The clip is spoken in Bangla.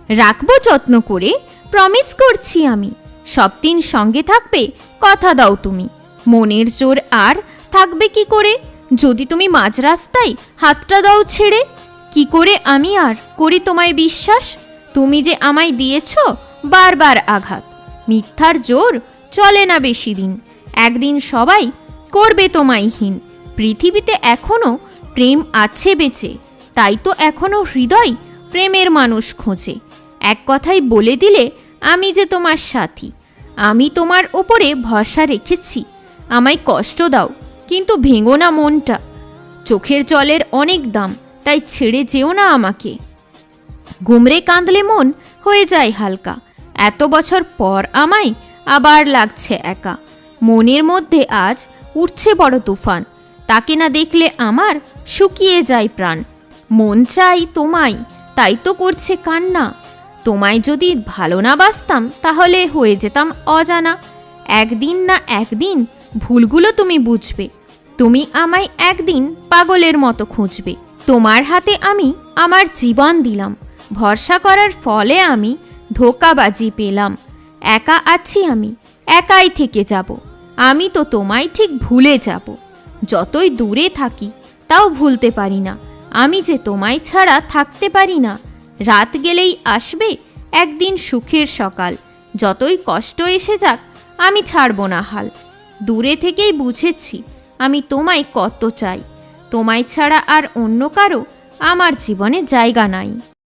রাখবো যত্ন করে, প্রমিস করছি আমি। সব দিন সঙ্গে থাকবে, কথা দাও তুমি। মনের জোর আর থাকবে কি করে, যদি তুমি মাঝ রাস্তায় হাতটা দাও ছেড়ে। কি করে আমি আর করি তোমায় বিশ্বাস, তুমি যে আমায় দিয়েছ বারবার আঘাত। মিথ্যার জোর চলে না বেশি দিন, একদিন সবাই করবে তোমায় হীন। পৃথিবীতে এখনো প্রেম আছে বেঁচে, তাই তো এখনো হৃদয় প্রেমের মানুষ খোঁজে। এক কথায় বলে দিলে আমি যে তোমার সাথী, আমি তোমার ওপরে ভরসা রেখেছি। আমায় কষ্ট দাও কিন্তু ভেঙো না মনটা, চোখের জলের অনেক দাম, তাই ছেড়ে যেও না আমাকে। গুমরে কাঁদলে মন হয়ে যায় হালকা, এত বছর পর আমায় আবার লাগছে একা। মনের মধ্যে আজ উঠছে বড় তুফান, তাকে না দেখলে আমার শুকিয়ে যায় প্রাণ। মন চাই তোমায়, তাই তো করছে কান্না। তোমায় যদি ভালো না বাসতাম তাহলে হয়ে যেতাম অজানা। একদিন না একদিন ভুলগুলো তুমি বুঝবে, তুমি আমায় একদিন পাগলের মতো খুঁজবে। তোমার হাতে আমি আমার জীবন দিলাম, ভরসা করার ফলে আমি ধোঁকাবাজি পেলাম। একা আছি আমি, একাই থেকে যাব, আমি তো তোমায় ঠিক ভুলে যাব। যতই দূরে থাকি তাও ভুলতে পারি না, আমি যে তোমায় ছাড়া থাকতে পারি না। রাত গেলেই আসবে একদিন সুখের সকাল, যতই কষ্ট এসে যাক আমি ছাড়ব না হাল। দূরে থেকেই বুঝেছি আমি তোমায় কত চাই, তোমায় ছাড়া আর অন্য কারো আমার জীবনে জায়গা নাই।